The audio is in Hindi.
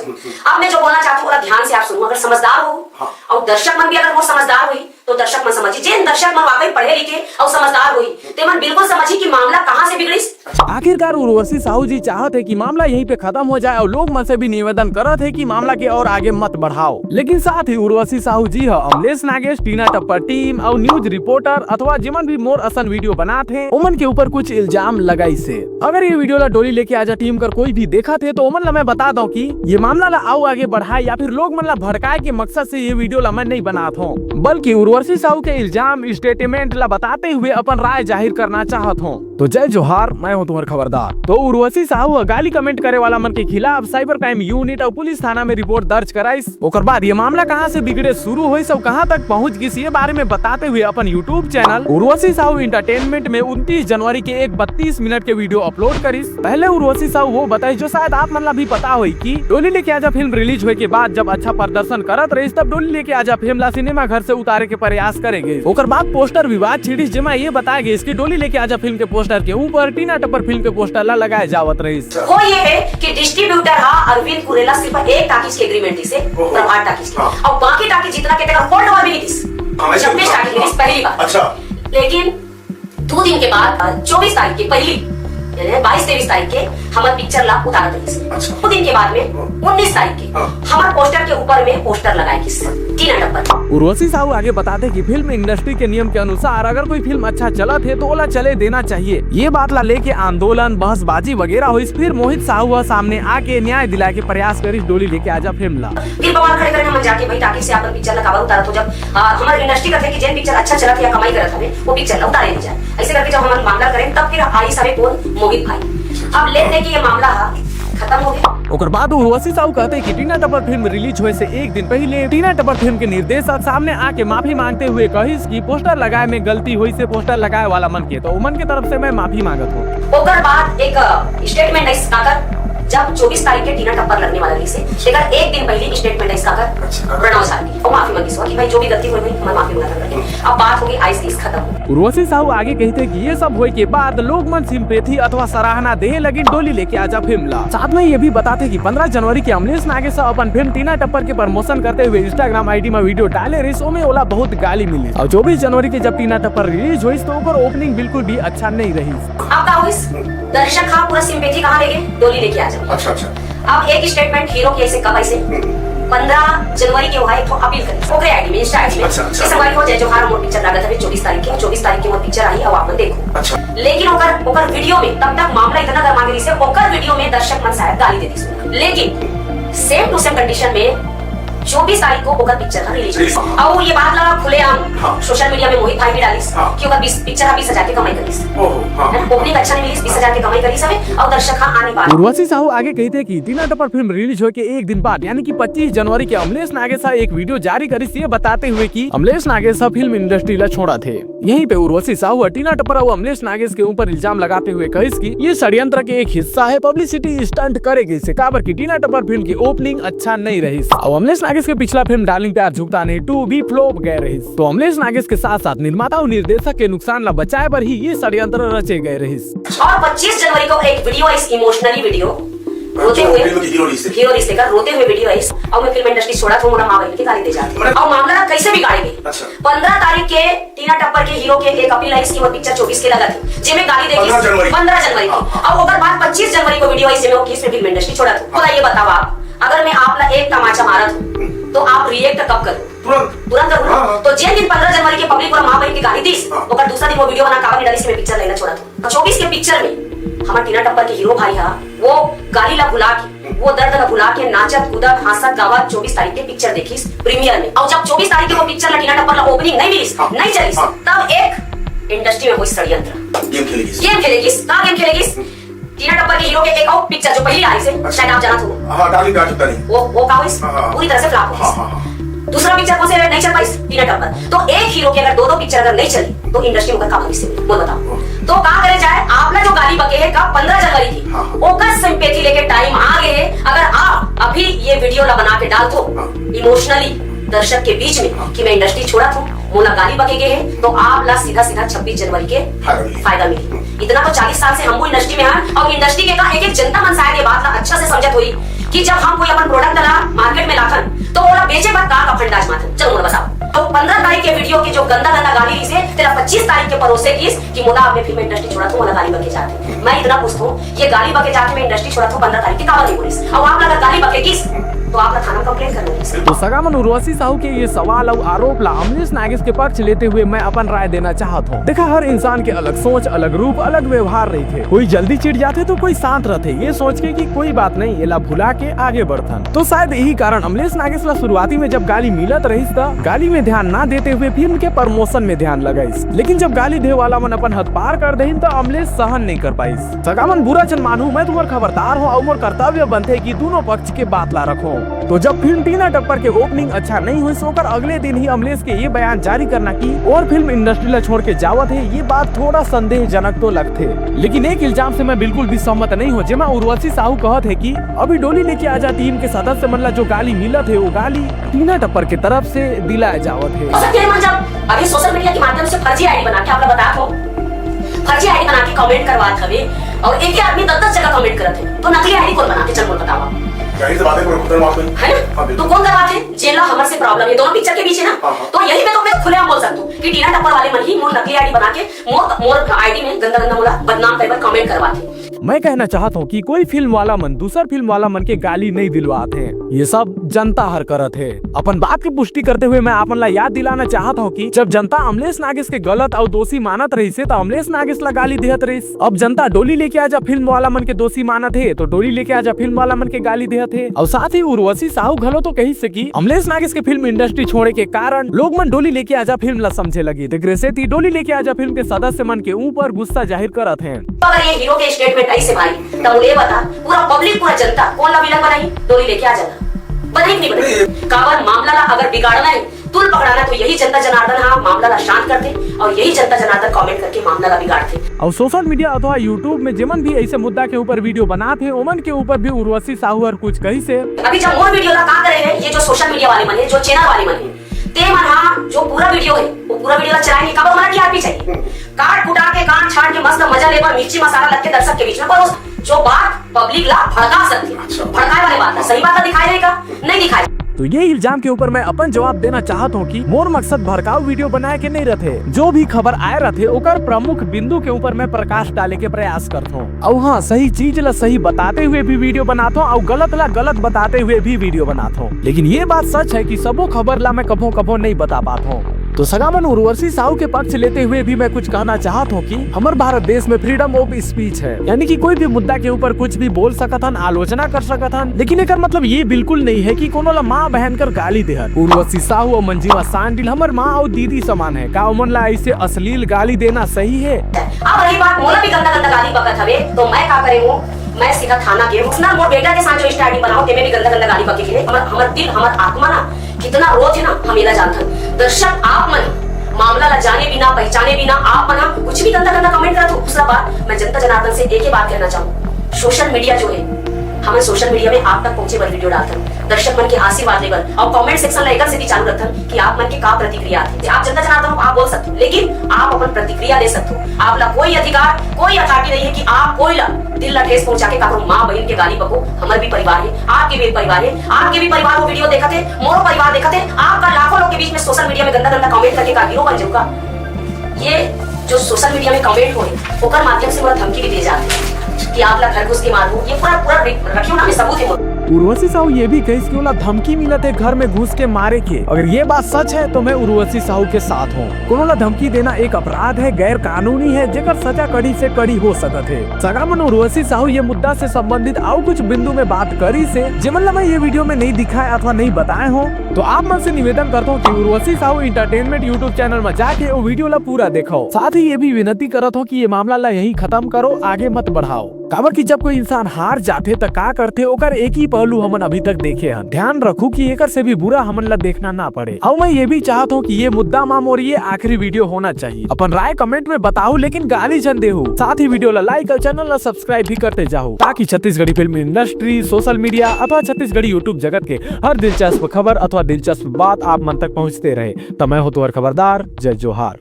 अब मैं जो बोलना चाहती हूँ ध्यान से आप सुनो। अगर समझदार हो और दर्शक मन भी अगर वो समझदार हुई तो दर्शक मन समझी, जिन दर्शक मन वाकई पढ़े लिखे और समझदार हुई ते मन बिल्कुल समझी कि मामला कहाँ से बिगड़ी। आखिरकार उर्वशी साहू जी चाहते है कि मामला यहीं पे खत्म हो जाए और लोग मन से भी निवेदन करत है कि मामला के और आगे मत बढ़ाओ। लेकिन साथ ही उर्वशी साहू जी अमलेश नागेश, टीना टप्पर टीम और न्यूज रिपोर्टर अथवा जिमन भी मोर असन वीडियो बनाते हैं उमन के ऊपर कुछ इल्जाम लगाई से। अगर ये वीडियो ला डोली लेके आजा टीम कर कोई भी देखा थे तो उमन ला मैं बता दूं कि ये मामला ला आओ आगे बढ़ाए या फिर लोग मन ला भड़काए के मकसद से ये वीडियो ला मैं नहीं बनाता हूँ, बल्कि उर्वशी साहू के इल्जाम स्टेटमेंट ला बताते हुए अपन राय जाहिर करना चाहत हूँ। तो जय जोहार, मैं हूँ तुम्हारा खबरदार। तो उर्वशी साहू गाली कमेंट करे वाला मन के खिलाफ साइबर क्राइम यूनिट और पुलिस थाना में रिपोर्ट दर्ज कराई। ओकर बाद ये मामला कहाँ से बिगड़े शुरू हुई सब कहाँ तक पहुँच गई ये बारे में बताते हुए अपन YouTube channel Urvashi Sahu entertainment में 29 जनवरी के एक 32 मिनट के वीडियो अपलोड करी। पहले उर्वशी साहू वो बताई जो शायद आप मन ला भी पता हुई कि डोली लेके आजा फिल्म रिलीज हुए के बाद जब अच्छा प्रदर्शन करत रही तब डोली लेके आजा फिल्म ला सिनेमा घर से उतारे के प्रयास करेंगे। ओकर बाद पोस्टर विवाद छिड़ी जिसमें ये बताया गया इसकी डोली लेके आजा फिल्म के पोस्टर के ऊपर टीना टप्पर फिल्म के पोस्टर ला लगाए जावत रही। वो ये है कि डिस्ट्रीब्यूटर अरविंद कुरेला सिर्फ एक टाकीज के एग्रीमेंट से प्रभात टाकीज के और बाकी टाकीज जितना के तक होल्ड वाली नहीं थी 26 टाकीज पहली बार। अच्छा, लेकिन 2 दिन के बाद 24 तारीख की पहली 22-23 तारीख के हमारे पिक्चर ला उतारा थी। 2 दिन के बाद में 19 तारीख के हमारे पोस्टर के ऊपर में पोस्टर लगाए किस टीना टप्पर। उर्वशी साहू आगे बताते कि फिल्म इंडस्ट्री के नियम के अनुसार अगर कोई फिल्म अच्छा चला थे तो ओला चले देना चाहिए। ये बात ला लेके आंदोलन बहसबाजी वगैरह हुई। फिर मोहित साहू सामने आके न्याय दिलाए के प्रयास करी डोली लेके आजा फिल्म ला। फिर बवाल खड़े करके हम जाके भाई टाकी से अपन पिक्चर ला कवर उतारा तो जब हमारे इंडस्ट्री का थे कि जिन पिक्चर अच्छा चला था या कमाई करत हमें वो पिक्चर ला उतारे नहीं जाए। ऐसे करके जब हम मामला करें तब फिर आई सारे कौन मोहित भाई अब लेते कि ये मामला खत्म हो गया। ओकर बाद उर्वशी साहू कहते हैं कि टीना टप्पर फिल्म रिलीज हुए से एक दिन पहले टीना टप्पर फिल्म के निर्देशक सामने आके माफी मांगते हुए कहिस कि पोस्टर लगाए में गलती हुई से पोस्टर लगाए वाला मन के तो उमन के तरफ से मैं माफी मांगत हूँ। ओकर बाद एक स्टेटमेंट है जब 24 तारीख के टीना टप्पर लगने वाला से लेकर एक दिन पहले स्टेटमेंट है प्रणव साहब की और माफी मांगी कि भाई जो भी गलती हुई मैं माफी मांगा। अब बात होगी आइस केस खत्म। उर्वशी साहू आगे कहते कि ये सब हुए के बाद लोग मन सिंपैथी अथवा सराहना दे लगी डोली लेके आजा फिल्म ला। साथ में ये भी बताते कि 15 जनवरी के अमलेश नागेश अपन फिल्म टीना टप्पर के प्रमोशन करते हुए इंस्टाग्राम आईडी में वीडियो डाले रही में ओला बहुत गाली मिली और 24 जनवरी के जब टीना टप्पर रिलीज हुई तो ओकर ओपनिंग बिल्कुल भी अच्छा नहीं रही। अब का हुई दर्शक पूरा सिंपैथी कहाँ ले गए डोली लेके आजा। अच्छा। अब एक स्टेटमेंट हीरो के ऐसे कब ऐसे 15 जनवरी के वहां एक अपील करी ओकरे आईडी में इंस्टा आईडी में इस बार हो जाए जो हर मोर पिक्चर लागत है 24 तारीख के 24 तारीख की वो पिक्चर आई अब आप देखो। अच्छा। लेकिन ओकर वीडियो में तब तक मामला इतना गर्मा गई से ओकर वीडियो में दर्शक मन शायद गाली देती सुना, लेकिन सेम टू सेम कंडीशन में 24 तारीख को ओकर पिक्चर का रिलीज हुई और ये बात लगा खुलेआम सोशल मीडिया में मोहित भाई भी डालिस कि ओकर पिक्चर 20,000 के कमाई करिस। ओपनिंग अच्छा नहीं मिली 20,000 के कमाई करिस हमें और दर्शक आने वाले। उर्वशी साहू आगे कहते कि टीना टप्पर फिल्म रिलीज होके एक दिन बाद यानी कि 25 जनवरी के अमलेश नागेश एक वीडियो जारी करी ये बताते हुए कि अमलेश नागेश फिल्म इंडस्ट्री ला छोड़ा थे। यहीं पे उर्वशी साहू टीना टप्पर और अमलेश नागेश के ऊपर इल्जाम लगाते हुए कहिस कि ये षड्यंत्र के एक हिस्सा है, पब्लिसिटी स्टंट करेगी से काबर की टीना टप्पर फिल्म की ओपनिंग अच्छा नहीं रही और अमलेश नागेश के पिछला फिल्म डार्लिंग प्यार झुकता नहीं 2 भी फ्लॉप गए रही। तो अमलेश नागेश के साथ साथ निर्माता और निर्देशक के नुकसान ला बचाए पर ही ये षड्यंत्र रचे गए रही। और 25 जनवरी को एक वीडियो इस इमोशनली वीडियो रोते हुए हीरो रिश्ते का रोते हुए वीडियो है और मैं फिल्म इंडस्ट्री छोड़ा तो मोरा मां बहन की गाली दे जाती और मामला कैसे बिगाड़ी गई। 15 तारीख के टीना टप्पर के हीरो के एक अपील आई की वो पिक्चर 24 के लगा थी जिसमें गाली देगी 15 जनवरी को और ओकर बाद 25 जनवरी को वीडियो आई जिसमें वो किस फिल्म इंडस्ट्री छोड़ा था। ये बताओ आप अगर मैं आप ला एक तमाचा मारत तो आप रिएक्ट कब करो तुरंत करो। तो जिस दिन 15 जनवरी के पब्लिक पूरा मां बहन की गाली दी ओकर दूसरा दिन वो वीडियो बना काबा डाली से पिक्चर लेना छोड़ा था। 24 के पिक्चर में हमारा टीना टप्पर के हीरो भाई वो गाली ला भुला के वो दर्द ला भुला के नाचत कूदत हंसत गावत 24 तारीख के पिक्चर देखी प्रीमियर में और जब 24 तारीख के वो पिक्चर ला टीना टप्पर ला ओपनिंग नहीं मिली नहीं चली तब एक इंडस्ट्री में कोई षड्यंत्र गेम खेलेगी टीना टप्पर के हीरो के एक और पिक्चर जो पहली आई से शायद आप जाना था डार्लिंग प्यार झुकता नहीं वो पूरी तरह से फ्लॉप हो। दूसरा पिक्चर कौन से नहीं चल पाई टीना टप्पर तो एक हीरो के अगर दो पिक्चर अगर नहीं चली तो इंडस्ट्री में का भविष्य बोल बताओ। तो कहां करे जाए आपला जो गाली बके है कब 15 जनवरी की ओकर सिंपैथी लेके टाइम आ गए है। अगर आप अभी ये वीडियो ला बना के डाल दो इमोशनली दर्शक के बीच में कि मैं इंडस्ट्री छोड़ा था मोला गाली बके गए है तो आप ला सीधा 26 जनवरी के फायदा मिले। इतना तो 40 साल से हम इंडस्ट्री में हैं और इंडस्ट्री के का एक जनता मन शायद ये बात अच्छा से समझत हुई कि जब हम कोई अपन प्रोडक्ट ला मार्केट में लाथन तो ओला बेचे बाद का फंडाज माथन। चलो मोला बताओ, तो 15 तारीख के वीडियो की जो गंदा गंदा गाली से तेरा 25 तारीख के परोसे की मोला आपने फिल्म इंडस्ट्री छोड़ा तो मोला गाली बके जाते। मैं इतना पूछता हूँ, ये गाली बके जाके मैं इंडस्ट्री छोड़ा तो 15 तारीख की काबर नहीं पुलिस, और आप लगा गाली बके किस तो आप थाना कंप्लेंट कर लो। तो सगामन उर्वशी साहू के ये सवाल और आरोप ला अमलेश नागेश के पक्ष लेते हुए मैं अपन राय देना चाहता हूँ। देखा, हर इंसान के अलग सोच, अलग रूप, अलग व्यवहार रही थे। कोई जल्दी चिढ़ जाते तो कोई शांत रहते, ये सोच के कि कोई बात नहीं, एला भुला के आगे बढ़थन। तो शायद यही कारण अमलेश नागेश ला शुरुआती में जब गाली मिलत रही गाली में ध्यान ना देते हुए फिल्म के प्रमोशन में ध्यान लगाइस। लेकिन जब गाली दे वाला मन अपन हद पार कर दही तो अमलेश सहन नहीं कर पाइस। सगामन बुरा चन मानू, मैं तुम्हार खबरदार हूँ और कर्तव्य बनते कि दोनों पक्ष के बात ला रखो। तो जब फिल्म टीना टप्पर के ओपनिंग अच्छा नहीं हुई सोकर अगले दिन ही अमलेश के ये बयान जारी करना की और फिल्म इंडस्ट्री ला छोड़ के जावत है, ये बात थोड़ा संदेहजनक तो लगते। लेकिन एक इल्जाम से मैं बिल्कुल भी सहमत नहीं हूँ, जेमा उर्वशी साहू कहत है कि अभी डोली लेके आजा टीम के सदस्य मन ला जो गाली मिलत है वो गाली टीना टप्पर के तरफ से दिलाया जावत है। जब अभी सोशल मीडिया के माध्यम से फर्जी आईडी बना के आप लोग बता दो, फर्जी आईडी बना के कमेंट करवात हवे और एक ही आदमी 10-10 जगह कमेंट करत है, तो नकली आईडी कौन बना के, चल बोल बताओ जाहिर सी बात है, कोई खुद माफ नहीं है ना, तो कौन करवाते जेला हमर से प्रॉब्लम है दोनों पिक्चर के बीच है ना। तो यही पे तो मैं खुलेआम बोल सकता हूं कि टीना टप्पर वाले मन ही मोर नकली आईडी बना के मोर आईडी में गंदा गंदा मोला बदनाम कर कमेंट करवाते। मैं कहना चाहता हूँ कि कोई फिल्म वाला मन दूसर फिल्म वाला मन के गाली नहीं दिलवाते हैं, ये सब जनता हर करत है। अपन बात की पुष्टि करते हुए मैं अपन ला याद दिलाना चाहता हूँ कि जब जनता अमलेश नागेश के गलत और दोषी मानत रही से तो अमलेश नागेश ला गाली देहत रही। अब जनता डोली लेके आजा फिल्म वाला मन के दोषी मानत है तो डोली लेके आजा फिल्म वाला मन के गाली देहत है। और साथ ही उर्वशी साहू घलो तो कही से कि अमलेश नागेश के फिल्म इंडस्ट्री छोड़े के कारण लोग मन डोली लेके आजा फिल्म ला समझे लगी। देख डोली लेके आजा फिल्म के सदस्य मन के ऊपर गुस्सा जाहिर करत है। अगर ये हीरो के स्टेटमेंट ऐसे भाई तब मुझे बता पूरा पब्लिक पूरा जनता कौन ला विलन बनाई, डोली लेके आ जाना बनाई नहीं बनाई। काबर मामला ला अगर बिगाड़ना है तुल पकड़ाना तो यही जनता जनार्दन हाँ मामला ला शांत करते और यही जनता जनार्दन कमेंट करके मामला ला बिगाड़ते। और सोशल मीडिया अथवा यूट्यूब में जेमन भी ऐसे मुद्दा के ऊपर वीडियो बनाते ओमन के ऊपर भी उर्वशी साहू और कुछ कही से अभी जब मोर वीडियो ला का करे है, ये जो सोशल मीडिया वाले मन है, जो चैनल वाले मन है, ते मन हाँ जो पूरा वीडियो है वो पूरा वीडियो ला चलाएंगे। काबर हमारा टीआरपी चाहिए, काट कुटा के काट छाट के मस्त मजा लेकर मिर्ची मसाला लग के दर्शक के बीच में परोस जो बात पब्लिक ला भड़का सकती है, भड़काए वाले बात सही बात दिखाई देगा नहीं दिखाई। तो ये इल्जाम के ऊपर मैं अपन जवाब देना चाहता हूँ कि मोर मकसद भड़काऊ वीडियो बनाए के नहीं रहते, जो भी खबर आए रहते ओकर प्रमुख बिंदु के ऊपर मैं प्रकाश डाले के प्रयास करता हूँ। और हाँ, सही चीज ला सही बताते हुए भी वीडियो बनाता हूँ और गलत ला गलत बताते हुए भी वीडियो बनाता हूँ। लेकिन ये बात सच है कि सबो खबर ला मैं कभो कभो नहीं बता पाता हूँ। तो सगामन उर्वशी साहू के पक्ष लेते हुए भी मैं कुछ कहना चाहता हूँ कि हमारे भारत देश में फ्रीडम ऑफ स्पीच है, यानी कि कोई भी मुद्दा के ऊपर कुछ भी बोल सकत हन, आलोचना कर सकत हन। लेकिन एक मतलब ये बिल्कुल नहीं है कि कोनो ला माँ बहन कर गाली दे। उर्वशी साहू और मंजिमा सांडिल हमार माँ और दीदी समान है, का उमन ला ऐसे अश्लील गाली देना सही है? अब रही बात मोला भी गंदा गंदा गाली बकत हवे तो मैं का करे हूँ, मैं सीधा थाना गए उसना मोर बेटा के साथ जो स्टार्टिंग बनाओ ते में भी गंदा गंदा गाली बके के हमर दिल हमर आत्मा ना कितना रोज है ना हमेला जानता। दर्शक आप मन मामला ला जाने बिना पहचाने बिना आप मना कुछ भी गंदा गंदा कमेंट करा तो दूसरा बात मैं जनता जनार्दन से एक ही बात कहना चाहूँ, सोशल मीडिया जो है हमें सोशल मीडिया में आप तक पहुंचे वाली वीडियो डालता हूँ, दर्शक मन के आशीर्वाद लेकर और कमेंट सेक्शन लेकर से भी चालू रखता हूँ कि आप मन के का प्रतिक्रिया आती है। आप जनता जनार्दन आप बोल सकते हो लेकिन आप अपन प्रतिक्रिया दे सकते हो। आप ला कोई अधिकार कोई अथॉरिटी नहीं है कि आप कोई ला दिल ला ठेस पहुंचा के काकरो माँ बहन के गाली बको। हमारे भी परिवार है, आपके भी परिवार है, आपके भी परिवार वो वीडियो देखा थे, मोरो परिवार देखा थे, आपका लाखों लोग के बीच में सोशल मीडिया में गंदा गंदा कमेंट करके का हीरो बन जाऊंगा। ये जो सोशल मीडिया में कमेंट हो ओकर माध्यम से मुझे धमकी भी दे जाते हैं कि आप ला घर घुस के मारू, ये पूरा पूरा रखियो ना सबूत है। उर्वशी साहू ये भी कही कि धमकी मिलत है घर में घुस के मारे के। अगर ये बात सच है तो मैं उर्वशी साहू के साथ हूँ। कोनो ला धमकी देना एक अपराध है, गैर कानूनी है, जेकर सजा कड़ी से कड़ी हो सकत है। सगामन उर्वशी साहू ये मुद्दा से संबंधित और कुछ बिंदु में बात करी से जिमन ला मैं ये वीडियो में नहीं दिखाए अथवा नहीं बताए हो तो आप मन से निवेदन करता हूँ कि Urvashi Sahu entertainment YouTube channel में जाके वो वीडियो ला पूरा देखो। साथ ही ये भी विनती करत हो कि ये मामला ला यही खत्म करो, आगे मत बढ़ाओ। काबर की जब कोई इंसान हार जाते तो का करते ओकर एक ही पहलू हमन अभी तक देखे हैं। ध्यान रखू कि एकर से भी बुरा हमन ला देखना ना पड़े। और मैं ये भी चाहता हूँ कि ये मुद्दा माम और ये आखिरी वीडियो होना चाहिए। अपन राय कमेंट में बताओ लेकिन गाली जन देहू। साथ ही वीडियो ला लाइक और चैनल ला सब्सक्राइब भी करते जाओ ताकि Chhattisgarhi film industry, social media अथवा छत्तीसगढ़ी यूट्यूब जगत के हर दिलचस्प खबर अथवा दिलचस्प बात आप मन तक पहुँचते रहे। तो मैं हो तुम्हारा खबरदार, जय जोहार।